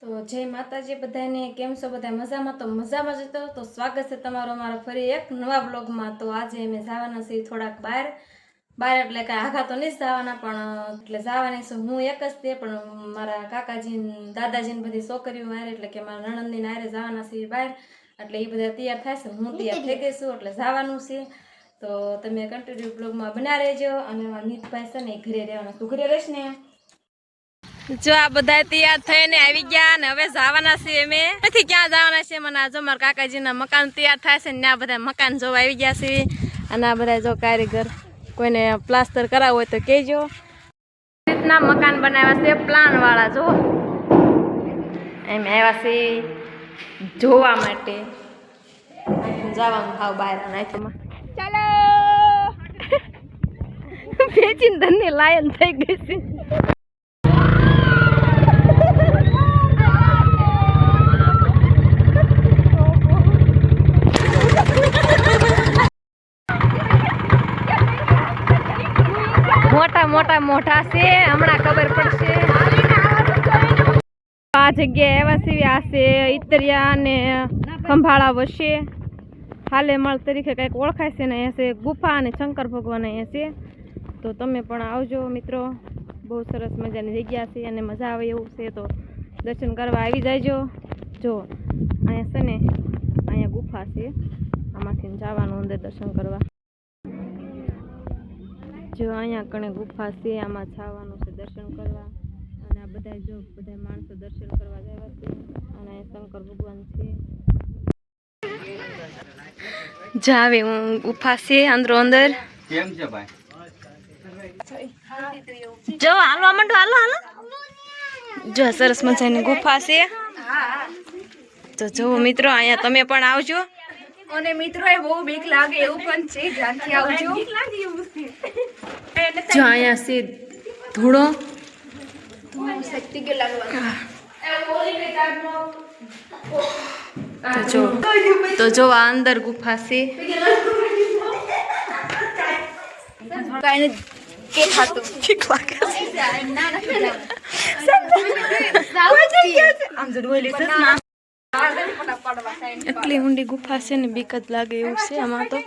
તો જય માતાજી બધાને, કેમ છો બધા? મજામાં? તો મજામાં જ તો સ્વાગત છે તમારો અમારા ફરી એક નવા બ્લોગમાં। તો આજે અમે જવાના છીએ થોડાક બહાર એટલે કાંઈ આઘા તો નહીં જવાના, પણ એટલે જવાની છું હું એક જ તે, પણ મારા કાકાજી દાદાજીને બધી છોકરીઓ હારે, એટલે કે મારા નણંદની હારે જવાના છીએ બહાર, એટલે એ બધા તૈયાર થાય છે, હું તૈયાર થઈ ગઈ છું, એટલે જવાનું છે। તો તમે કન્ટિન્યુ બ્લોગમાં બના રહેજો। અને મારા નીતભાઈ છે ને એ ઘરે રહેવાના, તું ઘરે રહીશ ને? જો આ બધા તૈયાર થઈને આવી ગયા ને હવે જવાના છે અમે। નથી ક્યાં જવાના છે મને, જો મારા કાકાજીના મકાન તૈયાર થાય છે ને આ બધા મકાન જોવા આવી ગયા છે। અને આ બધા જો કારીગર, કોઈને પ્લાસ્ટર કરાવવું હોય તો કહેજો। રીતના મકાન બનાવ્યા છે પ્લાન વાળા, જો એમ આવ્યા છે જોવા માટે। જવાનું હાવ બહાર નાખમાં, ચાલો બેચીને ધનની લાયન થઈ ગઈ છે। મોટા મોટા મોઢા છે, હમણાં ખબર પડશે। આ જગ્યાએ એવા સીવી આ છે ઇતરિયા ને ખંભાળા વચ્ચે હાલેમળ તરીકે કંઈક ઓળખાય છે ને, અહીંયા છે ગુફા અને શંકર ભગવાન અહીંયા છે। તો તમે પણ આવજો મિત્રો, બહુ સરસ મજાની જગ્યા છે અને મજા આવે એવું છે, તો દર્શન કરવા આવી જાયજો। જો અહીંયા છે ને, અહીંયા ગુફા છે, આમાંથી જવાનું અંદર દર્શન કરવા। જો અહીંયા કણે ગુફા છે, આમાં જવાનું છે દર્શન કરવા। અને આ બધા જો બધા માણસો દર્શન કરવા જાય છે, અને અહીંયા શંકર ભગવાન છે। જાવે હું ગુફા છે અંદરો અંદર, કેમ છે ભાઈ? જો હાલવા માંડો, હાલો હાલો। જો સરસ મજાની ગુફા છે, તો જો મિત્રો અહીંયા તમે પણ આવજો। અને મિત્રો એ બહુ બીક લાગે એવું પણ છે, ધ્યાનથી આવજો। જો અહીંયા છે ધૂળો, શક્તિ કે લાગવા તો જો આ અંદર ગુફા છે। કાઈને કે ખાતું ઠીક લાગે આમ જો ડોલી છે ના એટલી ઊંડી ગુફા છે ને, બીક જ લાગે એવું છે આમાં તો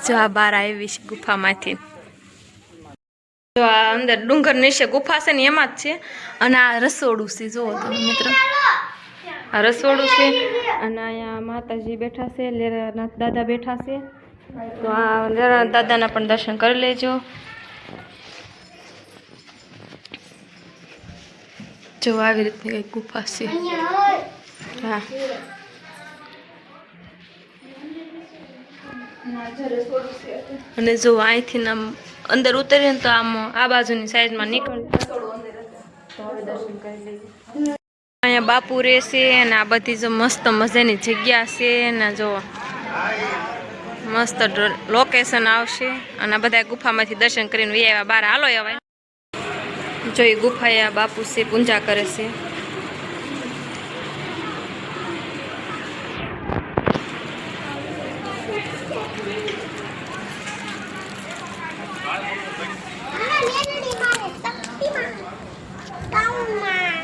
જો આ બહાર આવી છે ગુફામાંથી। જો આ અંદર ડુંગર નીચે ગુફા છે ને એમાં જ છે, અને આ રસોડું છે, જુઓ તમે મિત્રો આ રસોડું છે। અને અહીંયા માતાજી બેઠા છે, લેરાનાથ દાદા બેઠા છે, તો આ લેરાનાથ દાદાના પણ દર્શન કરી લેજો। જો આવી રીતની કઈ ગુફા છે, હા અને જો અહીંથી આમ અંદર ઉતરીએ ને તો આમ આ બાજુની સાઈડમાં નીકળી અહીંયા બાપુ રહેશે। અને આ બધી જો મસ્ત મજાની જગ્યા છે ને, જો મસ્ત લોકેશન આવશે। અને આ બધા ગુફામાંથી દર્શન કરીને આવ્યા બહાર, હાલો હવે જો એ ગુફાએ આ બાપુ છે પૂજા કરે છે।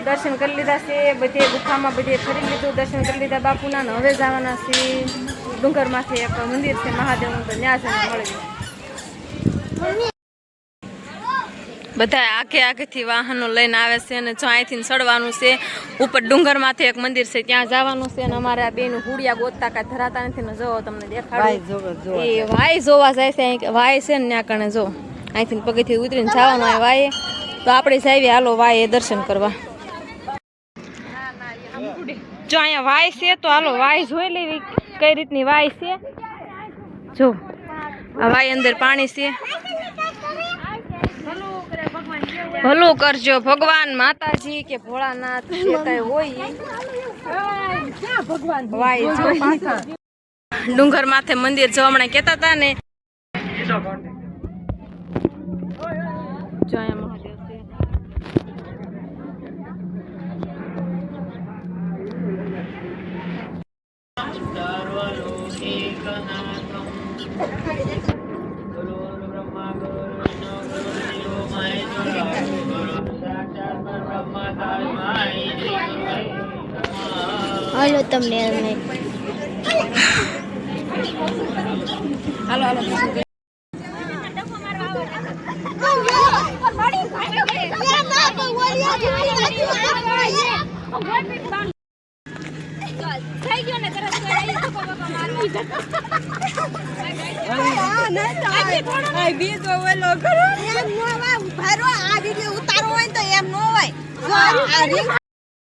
દર્શન કરી લીધા છે બધે ગુફામાં, બધે ફરી લીધું, દર્શન કરી લીધા બાપુના ને હવે જવાના છે ડુંગરમાંથી એક મંદિર છે મહાદેવનું, તો ત્યાં જઈને મળે। બધા આખે આખેથી વાહનો લઈને આવે છે, અને જો અહીંથી ચડવાનું છે ઉપર ડુંગરમાંથી એક મંદિર છે ત્યાં જવાનું છે। અને અમારે આ બેનું હુડિયા ગોતતા કાંઈ ધરાતા નથી ને, જો તમને દેખાડું એ વાય જોવા જાય છે, વાય છે ને ત્યાં કણે જો અહીંથી પગેથી ઉતરીને જવાનું હોય વાય, તો આપણે જઈએ હાલો વાય દર્શન કરવા। જો અહીંયા વાય છે તો હાલો વાય જોઈ લેવી કઈ રીતની વાય છે। જો આ વાય અંદર પાણી છે, ભલું કરજો ભગવાન માતાજી કે ભોળાનાથ જે કઈ હોય વાય જો ડુંગર માથે મંદિર જો હમણાં કેતા હતા ને, જો અહીંયા મહાદેવ છે। હાલો તમને અમે હાલો હાલો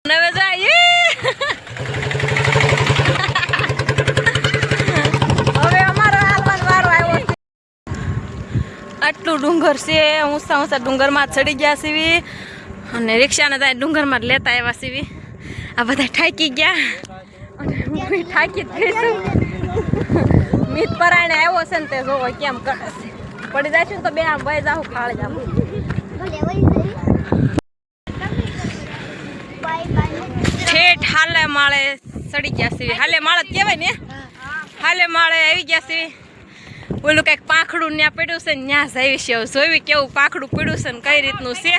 નવે જાય હવે અમારો હાલવાનો વારો આવ્યો છે. આટલું ડુંગર છે ઊંચા ઊંચા ડુંગરમાં ચડી ગયા સીવી અને રિક્ષાને ત્યાં ડુંગરમાં જ લેતા આવ્યા સીવી. આ બધા થાકી ગયા અને હું બી થાકી જ ગઈ છું. મીત પરાયણે આવ્યો છે ને તે જોવો કેમ કરે છે. પડી જાય છે ને તો બે આમ વહી જાવ ખાળી જાવ. ઠેઠ હાલે માળે ચડી ગયા સીવી. હાલે માળે જ કહેવાય ને. હાલે માળે આવી ગયા સીવી. ઓલું કંઈક પાંખડું ત્યાં પડ્યું છે ને ત્યાં જ આવી છે. હવે જોવી કેવું પાંખડું પડ્યું છે ને કઈ રીતનું છે.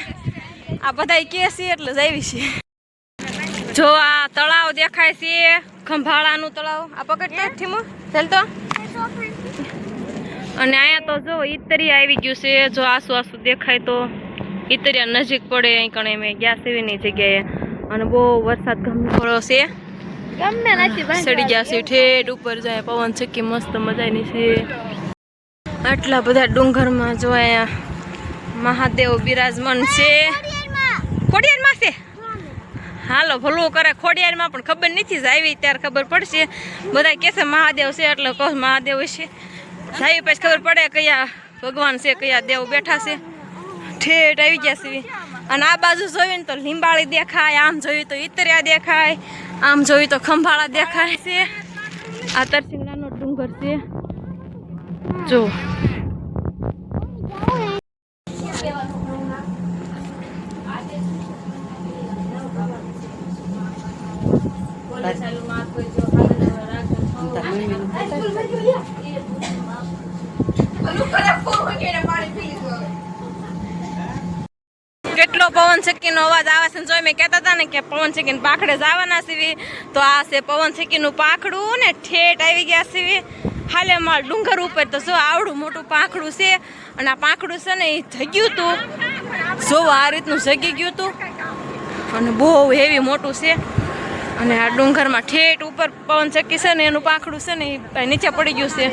આ બધા કે છે એટલે જ આવી છે. જો આ તળાવ દેખાય છે ખંભાળાનું તળાવ. આ પકડ ઠીમું ચાલ તો. અને અહીંયા તો જો ઈતરિયા આવી ગયું છે. જો આસુ આસુ દેખાય તો ઈતરિયા નજીક પડે અહીં કણે મેં ગયા સેવીની જગ્યાએ. અને બહુ વરસાદ ગમે પડ્યો છે. સડી ગયા છે ઠેઠ ઉપર જાય પવન ચક્કી મસ્ત મજાની છે. આટલા બધા ડુંગરમાં જો અહીંયા મહાદેવ બિરાજમાન છે. ખોડિયારમાં છે. હાલો ભલું કરે ખોડિયારમાં પણ ખબર નથી જ આવી ત્યારે ખબર પડશે. બધા કહે છે મહાદેવ છે એટલે કહું મહાદેવ છે. જાય પછી ખબર પડે કયા ભગવાન છે કયા દેવ બેઠા છે. ઠેઠ આવી ગયા છે. અને આ બાજુ જોયું ને તો લીંબાળી દેખાય. આમ જોયું તો ઈતરિયા દેખાય. આમ જોયું તો ખંભાળા દેખાય છે. આ તરસિંગડાનો ડુંગર છે જો. કેટલો પવન ચક્કીનો અવાજ આવે છે. જોઈ મેં કહેતા હતા ને કે પવન ચક્કીને પાખડે જવાના સીવી તો આ છે પવન ચક્કીનું પાખડું ને ઠેઠ આવી ગયા સીવી. હાલે માળ ડુંગર ઉપર તો જો આવડું મોટું પાંખડું છે. અને આ પાંખડું છે ને એ જગ્યું હતું. જો આ રીતનું જગી ગયું હતું અને બહુ હેવી મોટું છે. અને આ ડુંગરમાં ઠેઠ ઉપર પવન ચક્કી છે ને એનું પાંખડું છે ને એ નીચે પડી ગયું છે.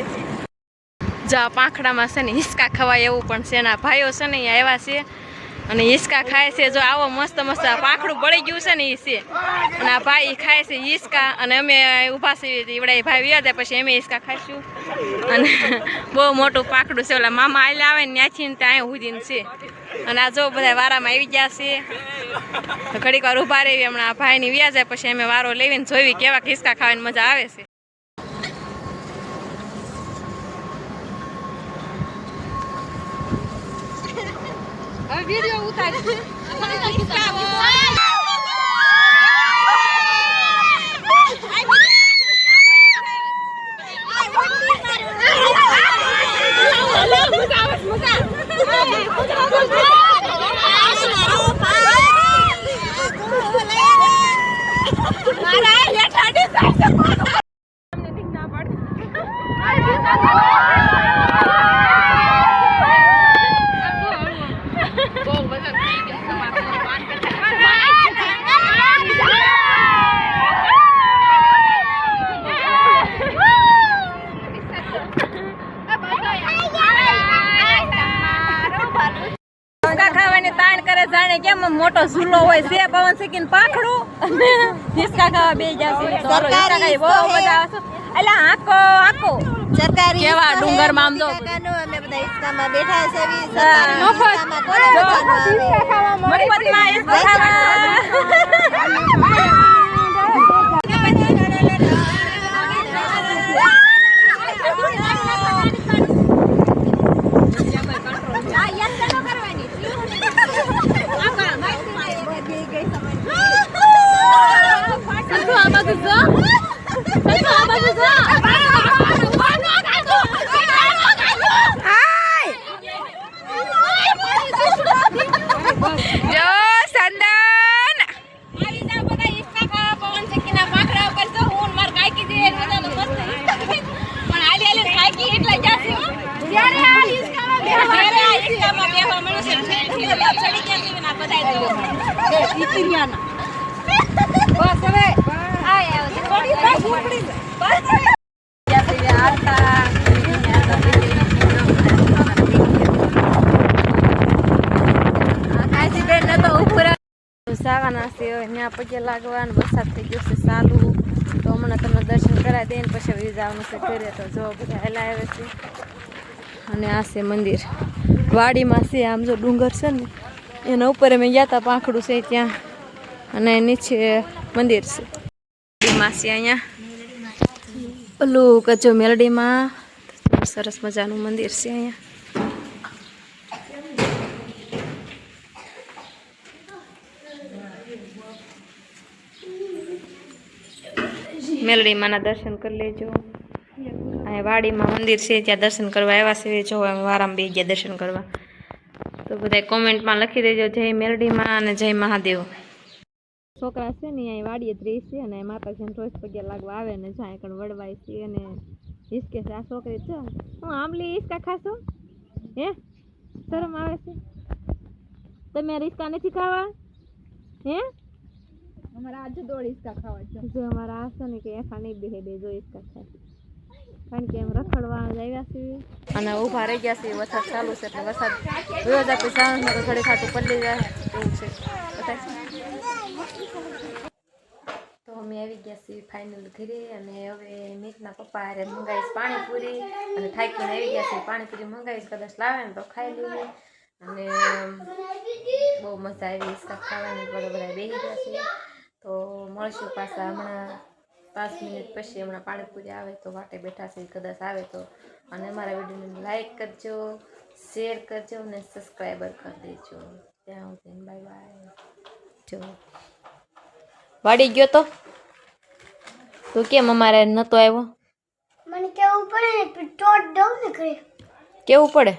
જા પાંખડામાં છે ને હિંચકા ખવાય એવું પણ છે. એના ભાઈઓ છે ને એ આવ્યા છે અને હિંચકા ખાય છે. જો આવો મસ્ત મસ્ત પાંખડું બળી ગયું છે ને એ છે. અને આ ભાઈ ખાય છે હિંચકા અને અમે ઊભા છીએ. એવડા ભાઈ વ્યા જાય પછી અમે હિંચકા ખાઈશું. અને બહુ મોટું પાંખડું છે. ઓલા મામા આયલા આવે ને ત્યાંથી ને ત્યાં સુધીને છે. અને આ જો બધા વારામાં આવી ગયા છે. ઘડીક વાર ઊભા રહી હમણાં આ ભાઈની વ્યા જાય પછી અમે વારો લેવીને જોઈ કેવા હિંચકા ખાવાની મજા આવે છે. વિડિયો ઉતાર. જાણે કેમ મોટો ઝૂલો હોય છે. પવન ચક્કીને પાંખડું અને હિંચકા ખાવા બે ગયા છે. બહુ મજા આવે છે. એટલે આંકો આંકો સરકારી કેવા ડુંગરમાં આમ જો અમે બધા હિંચકામાં બેઠા છે. મફતમાં હિંચકા ખાવા. જો સંદન આવી જા બધા હિંચકા ખાવા પવન ચક્કીના પાંખડા ઉપર બસ હવે સાવાના છે ત્યાં પગે લાગવા વરસાદ થઈ ગયો છે ચાલુ તો હમણાં તમને દર્શન કરાવી દે ને પછી વી જવાનું છે ઘરે તો જો બધા હેલા આવે છે અને આ છે મંદિર વાડીમાં છે આમ જો ડુંગર છે ને એના ઉપર અમે ગયા હતા પાંખડું છે ત્યાં અને નીચે મંદિર છે વાડીમાં છે અહીંયા ઓલું કચો મેલડીમાં સરસ મજાનું મંદિર છે અહીંયા મેલડીમાંના દર્શન કરી લેજો અહીંયા વાડીમાં મંદિર છે ત્યાં દર્શન કરવા આવ્યા છે જો અમે વારામાં બે ગયા દર્શન કરવા તો બધા કોમેન્ટમાં લખી દેજો જય મેલડીમાં અને જય મહાદેવ છોકરા છે ને અહીં વાડીએ જ રહી છે અને માતાજીને રોજ પગ્યા લાગવા આવે ને જ્યાં કણ વડવાય છે અને હિસકે છે આ છોકરી છે હું આંબલી હિસકા ખાશો હે શરમ આવે છે તમે હિસકા નથી ખાવા હે અમારા આજે દોડ હિસકા ખાવા છે જો અમારા આસો ને કે એફા નહીં બેહે બે જો હિસકા ખાય કારણ કે એમ રખડવા આવ્યા છે અને ઊભા રહી ગયા છે વરસાદ ચાલુ છે એટલે વરસાદ રોજ આપણે સાવનમાં તો થોડી ખાતું પડી જાય એવું છે તો અમે આવી ગયા છીએ ફાઇનલ ઘરે અને હવે મીતના પપ્પા હારે મંગાવીશ પાણીપુરી અને થાકીને આવી ગયા છે પાણીપુરી મંગાવીશ કદાચ લાવે ને તો ખાઈ લઈએ અને બહુ મજા આવી હિસકા ખાવાની બધા બેસી ગયા છે તો મળશું પાછા હમણાં 5 મિનિટ પછી હમણાં પાણીપુરી આવે તો વાટે બેઠા છે કદાચ આવે તો અને અમારા વિડીયોને લાઈક કરજો શેર કરજો અને સબસ્ક્રાઈબર કરી દેજો ત્યાં સુધી બાય બાય જો વાડી ગયો તો તું કેમ અમારે નતો આવ્યો મને કેવું પડે ને ટોટ દઉં ને ઘરે કેવું પડે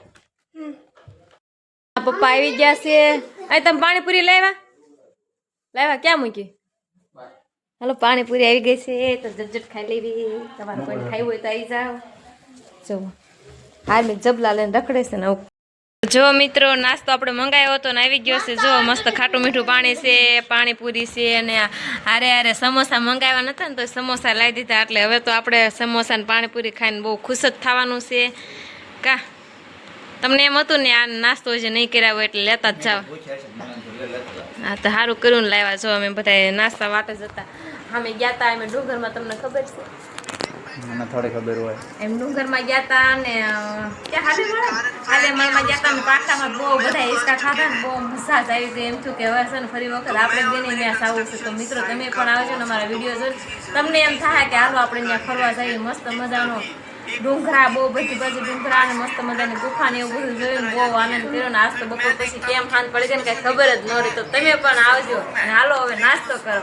પપ્પા આવી ગયા છે આ તમે પાણીપુરી લાવ્યા ક્યાં મૂકી હાલો પાણીપુરી આવી ગઈ છે તો જટ ખાઈ લેવી તમારે કોઈને ખાઈ હોય તો આવી જાઓ જો હા મેં જબલા લઈને રખડે છે ને જો મિત્રો નાસ્તો આપણે મંગાવ્યો હતો ને આવી ગયો છે જો મસ્ત ખાટું મીઠું પાણી છે પાણીપુરી છે અને હારે હારે સમોસા મંગાવ્યા નતા ને તો સમોસા લાવી દીધા એટલે હવે તો આપણે સમોસા ને પાણીપુરી ખાઈને બહુ ખુશ જ થવાનું છે કા તમને એમ હતું ને આ નાસ્તો જે નહીં કર્યા હોય એટલે લેતા જ જાવ હા તો સારું કર્યું ને લાવ્યા જો અમે બધા નાસ્તા વાટે જતા અમે ગયા હતા અમે ડુંગરમાં તમને ખબર છે મને થોડી ખબર હોય એમ ડુંગરમાં ગયા હતા ને ક્યાં હાલેમલમાં ગયા હતા ને પાટામાં બહુ બધા હિસકા ખાધા ને બહુ મજા જ આવી ગઈ એમ થયું કે હવે છે ને ફરી વખત આપણે બેને ત્યાં આવું છે તો મિત્રો તમે પણ આવજો ને અમારા વિડીયો જોઈ તમને એમ થાય કે હાલો આપણે ત્યાં ફરવા જઈએ મસ્ત મજાનો ડુંગરા બહુ બધી ડુંગરા અને મસ્ત મજાની ગુફા ને એવું બધું જોયું બહુ આનંદ કર્યો ને આજ તો બપોર પછી કેમ ખાન પડી જાય ને કઈ ખબર જ ન રહી તો તમે પણ આવજો અને હાલો હવે નાસ્તો કરવા